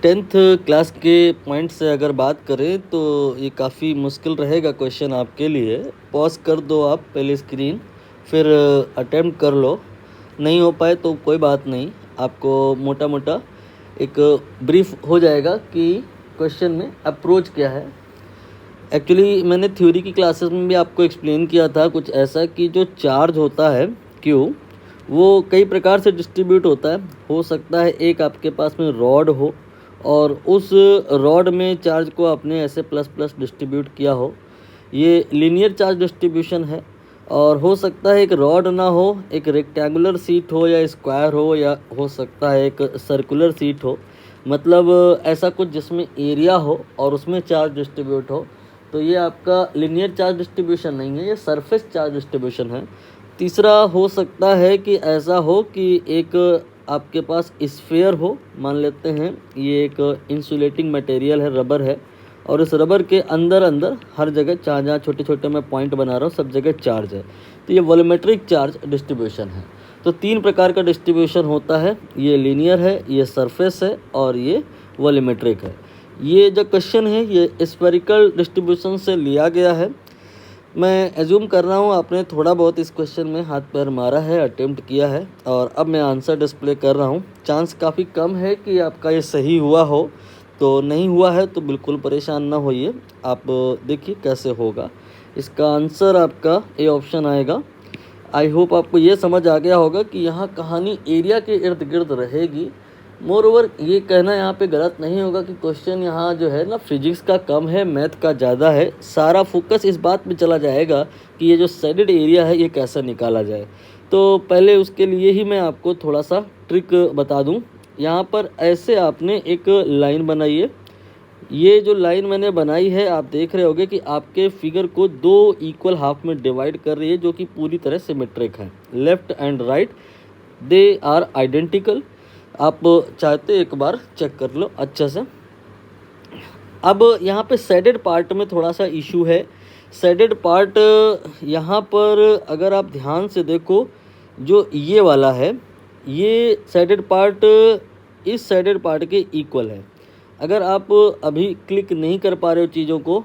Tenth class के point से अगर बात करें तो ये काफ़ी मुश्किल रहेगा क्वेश्चन आपके लिए। पॉज कर दो आप पहले स्क्रीन, फिर अटेम्प्ट कर लो। नहीं हो पाए तो कोई बात नहीं, आपको मोटा मोटा एक ब्रीफ हो जाएगा कि क्वेश्चन में अप्रोच क्या है। एक्चुअली मैंने थ्योरी की क्लासेस में भी आपको एक्सप्लेन किया था कुछ ऐसा कि जो चार्ज होता है क्यू, वो कई प्रकार से डिस्ट्रीब्यूट होता है। हो सकता है एक आपके पास में रॉड हो और उस रॉड में चार्ज को आपने ऐसे प्लस प्लस डिस्ट्रीब्यूट किया हो, ये लीनियर चार्ज डिस्ट्रीब्यूशन है। और हो सकता है एक रॉड ना हो, एक रेक्टेंगुलर सीट हो या स्क्वायर हो, या हो सकता है एक सर्कुलर सीट हो, मतलब ऐसा कुछ जिसमें एरिया हो और उसमें चार्ज डिस्ट्रीब्यूट हो। तो ये आपका लीनियर चार्ज डिस्ट्रीब्यूशन नहीं है, ये सरफेस चार्ज डिस्ट्रीब्यूशन है। तीसरा हो सकता है कि ऐसा हो कि एक आपके पास स्फीयर हो, मान लेते हैं ये एक इंसुलेटिंग मटेरियल है, रबर है, और इस रबर के अंदर अंदर हर जगह जहाँ छोटे छोटे मैं पॉइंट बना रहा हूँ सब जगह चार्ज है। तो ये वॉल्यूमेट्रिक चार्ज डिस्ट्रीब्यूशन है। तो तीन प्रकार का डिस्ट्रीब्यूशन होता है, ये लीनियर है, ये सरफेस है और ये वॉल्यूमेट्रिक है। ये जो क्वेश्चन है ये स्फेरिकल डिस्ट्रीब्यूशन से लिया गया है। मैं एज्यूम कर रहा हूँ आपने थोड़ा बहुत इस क्वेश्चन में हाथ पैर मारा है, अटेम्प्ट किया है, और अब मैं आंसर डिस्प्ले कर रहा हूँ। चांस काफ़ी कम है कि आपका ये सही हुआ हो, तो नहीं हुआ है तो बिल्कुल परेशान ना होइए। आप देखिए कैसे होगा। इसका आंसर आपका ए ऑप्शन आएगा। आई होप आपको ये समझ आ गया होगा कि यहाँ कहानी एरिया के इर्द गिर्द रहेगी। मोर ओवर ये कहना यहाँ पे गलत नहीं होगा कि क्वेश्चन यहाँ जो है ना फिजिक्स का कम है, मैथ का ज़्यादा है। सारा फोकस इस बात पे चला जाएगा कि ये जो शेडेड एरिया है ये कैसे निकाला जाए। तो पहले उसके लिए ही मैं आपको थोड़ा सा ट्रिक बता दूँ। यहाँ पर ऐसे आपने एक लाइन बनाई है। ये जो लाइन मैंने बनाई है आप देख रहे होगे कि आपके फिगर को दो इक्वल हाफ में डिवाइड कर रही है, जो कि पूरी तरह सिमेट्रिक है। Left and right they are identical. आप चाहते एक बार चेक कर लो अच्छे से। अब यहाँ पे शेडेड पार्ट में थोड़ा सा इशू है। शेडेड पार्ट यहाँ पर अगर आप ध्यान से देखो, जो ये वाला है ये शेडेड पार्ट इस शेडेड पार्ट के इक्वल है। अगर आप अभी क्लिक नहीं कर पा रहे हो चीज़ों को,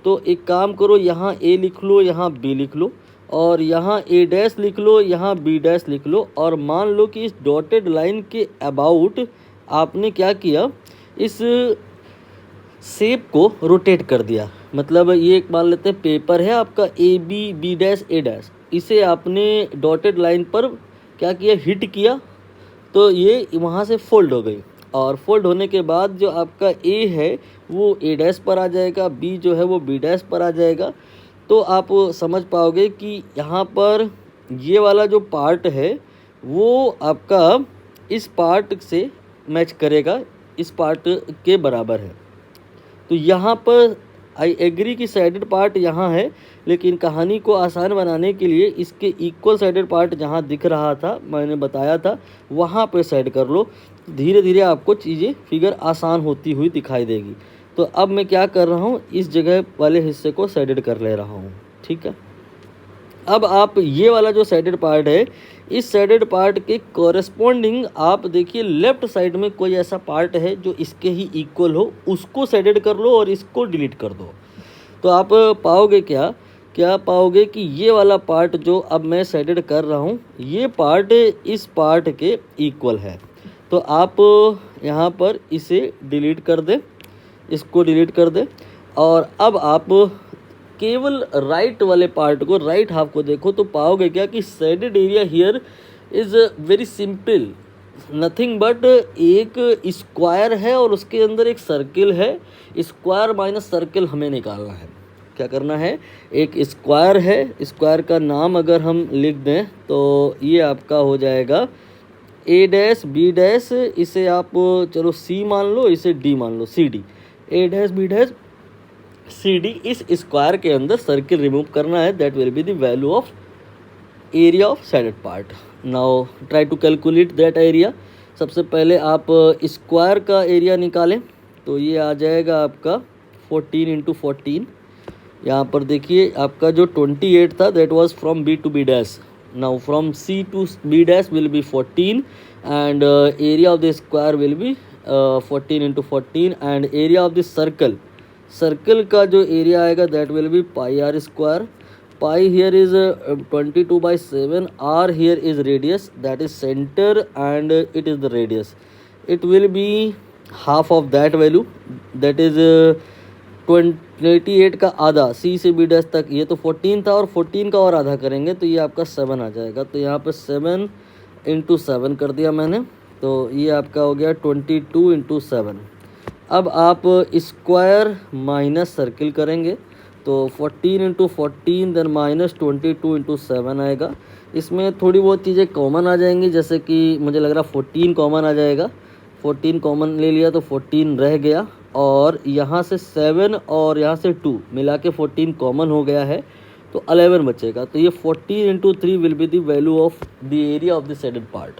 तो एक काम करो, यहाँ ए लिख लो, यहाँ बी लिख लो, और यहाँ ए डैश लिख लो, यहाँ बी डैश लिख लो, और मान लो कि इस डॉटेड लाइन के अबाउट आपने क्या किया, इस शेप को रोटेट कर दिया। मतलब ये एक मान लेते हैं पेपर है आपका A B B dash A dash, इसे आपने डॉटेड लाइन पर क्या किया, हिट किया, तो ये वहाँ से फोल्ड हो गई। और फोल्ड होने के बाद जो आपका ए है वो ए डैश पर आ जाएगा, बी जो है वो बी डैश पर आ जाएगा। तो आप समझ पाओगे कि यहाँ पर ये वाला जो पार्ट है वो आपका इस पार्ट से मैच करेगा, इस पार्ट के बराबर है। तो यहाँ पर आई एग्री कि साइडेड पार्ट यहाँ है, लेकिन कहानी को आसान बनाने के लिए इसके इक्वल साइडेड पार्ट जहाँ दिख रहा था, मैंने बताया था, वहाँ पे साइड कर लो। धीरे धीरे आपको चीज़ें फिगर आसान होती हुई दिखाई देगी। तो अब मैं क्या कर रहा हूँ, इस जगह वाले हिस्से को साइडेड कर ले रहा हूँ, ठीक है। अब आप ये वाला जो साइडेड पार्ट है, इस साइडेड पार्ट के कॉरेस्पॉन्डिंग आप देखिए लेफ्ट साइड में कोई ऐसा पार्ट है जो इसके ही इक्वल हो, उसको साइडेड कर लो और इसको डिलीट कर दो। तो आप पाओगे क्या पाओगे कि ये वाला पार्ट जो अब मैं साइडेड कर रहा हूँ, ये पार्ट इस पार्ट के इक्वल है। तो आप यहाँ पर इसे डिलीट कर दें, इसको डिलीट कर दें, और अब आप केवल राइट वाले पार्ट को, राइट हाफ को देखो, तो पाओगे क्या कि shaded area here is very simple, nothing but एक स्क्वायर है और उसके अंदर एक सर्किल है। स्क्वायर माइनस सर्किल हमें निकालना है। क्या करना है, एक स्क्वायर है, स्क्वायर का नाम अगर हम लिख दें तो ये आपका हो जाएगा ए डैश बी डैश, इसे आप चलो सी मान लो, इसे डी मान लो, C D, A dash B dash C D. इस स्क्वायर के अंदर सर्किल रिमूव करना है, that will be the value of area of shaded part. Now try to calculate that area. सबसे पहले आप स्क्वायर का एरिया निकालें, तो ये आ जाएगा आपका 14 इंटू 14। यहाँ पर देखिए आपका जो 28 था that was from B to B dash. Now from C to B dash will be 14 and area of the square will be 14 into 14 and area of the circle, circle का जो एरिया आएगा that will be pi r square. Pi here is 22/7, r here is radius that is centre and it is the radius. It will be half of that value that is 28 का आधा, सी से B dash तक. ये तो 14 था और 14 का और आधा करेंगे तो ये आपका 7 आ जाएगा. तो यहाँ पे 7 इंटू 7 कर दिया मैंने, तो ये आपका हो गया 22 इंटू 7. अब आप स्क्वायर माइनस सर्किल करेंगे तो 14 इंटू 14 देन माइनस 22 इंटू 7 आएगा. इसमें थोड़ी बहुत चीज़ें कॉमन आ जाएंगी, जैसे कि मुझे लग रहा 14 कॉमन आ जाएगा. 14 कॉमन ले लिया तो 14 रह गया, और यहाँ से 7 और यहाँ से 2 मिला के 14 कॉमन हो गया है तो 11 बचेगा. तो ये 14 into 3 will be the value of the area of the shaded part.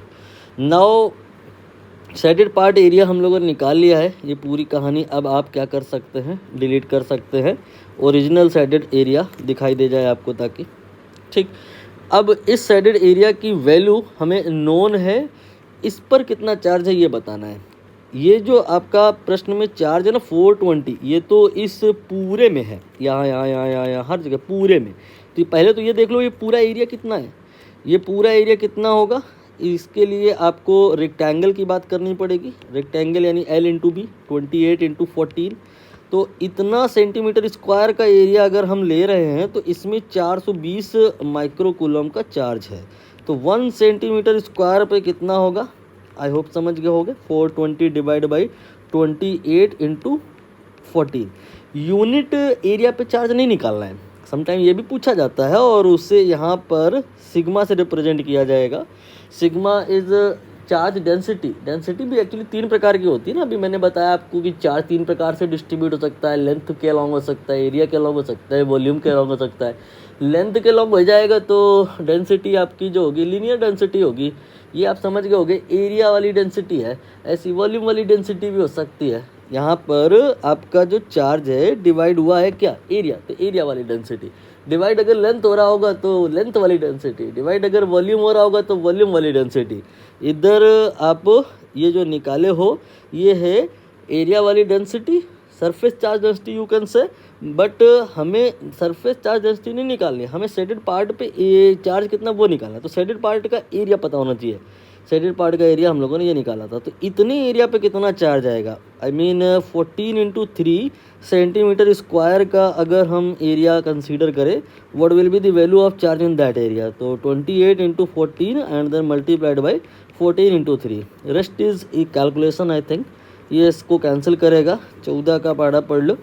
Now shaded part area हम लोगों ने निकाल लिया है. ये पूरी कहानी अब आप क्या कर सकते हैं, डिलीट कर सकते हैं, ओरिजिनल शेडेड एरिया दिखाई दे जाए आपको ताकि. ठीक, अब इस शेडेड एरिया की वैल्यू हमें नोन है, इस पर कितना चार्ज है ये बताना है. ये जो आपका प्रश्न में चार्ज है ना 420, ये तो इस पूरे में है, यहाँ यहाँ यहाँ यहाँ यहाँ हर जगह पूरे में. तो पहले तो ये देख लो ये पूरा एरिया कितना है. ये पूरा एरिया कितना होगा, इसके लिए आपको रेक्टेंगल की बात करनी पड़ेगी. रेक्टेंगल यानी L इंटू बी, 28 इंटू 14. तो इतना सेंटीमीटर स्क्वायर का एरिया अगर हम ले रहे हैं तो इसमें 420 माइक्रो कूलम का चार्ज है. तो 1 सेंटीमीटर स्क्वायर पे कितना होगा, आई होप समझ गए होगे. 420 divide by 28 into 14. Unit area पे चार्ज नहीं निकालना है, समटाइम ये भी पूछा जाता है, और उससे यहाँ पर सिग्मा से रिप्रेजेंट किया जाएगा. Sigma is charge density. Density भी एक्चुअली 3 प्रकार की होती है ना, अभी मैंने बताया आपको कि चार्ज 3 प्रकार से डिस्ट्रीब्यूट हो सकता है. लेंथ के अलॉन्ग हो सकता है, एरिया के अलॉन्ग हो सकता है, वॉल्यूम के अलॉन्ग हो सकता है. लेंथ के अलॉन्ग हो जाएगा तो डेंसिटी आपकी जो होगी लीनियर डेंसिटी होगी, ये आप समझ गए होगे. एरिया वाली डेंसिटी है, ऐसी वॉल्यूम वाली डेंसिटी भी हो सकती है. यहाँ पर आपका जो चार्ज है डिवाइड हुआ है क्या, एरिया, तो एरिया वाली डेंसिटी. डिवाइड अगर लेंथ हो रहा होगा तो लेंथ वाली डेंसिटी. डिवाइड अगर वॉल्यूम हो रहा होगा तो वॉल्यूम वाली डेंसिटी. इधर आप ये जो निकाले हो ये है एरिया वाली density, surface charge density you can say. But हमें सरफेस चार्ज डेंसिटी नहीं निकालनी, हमें शेडेड पार्ट पे चार्ज कितना वो निकालना है. तो शेडेड पार्ट का एरिया पता होना चाहिए. शेडेड पार्ट का एरिया हम लोगों ने ये निकाला था. तो इतने एरिया पे कितना चार्ज आएगा, I mean 14 into 3 centimetre square का अगर हम एरिया कंसीडर करें, what will be the value of charge in that area. तो 28 into 14 and then multiplied by 14 into 3. Rest is a calculation. I think ये इसको कैंसिल करेगा. 14 का पाड़ा पढ़ लो,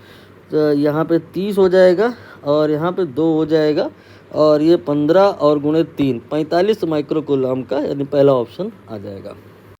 तो यहाँ पे 30 हो जाएगा और यहाँ पे 2 हो जाएगा, और ये 15 और गुणे 3 45 माइक्रो कूलम का, यानी पहला ऑप्शन आ जाएगा.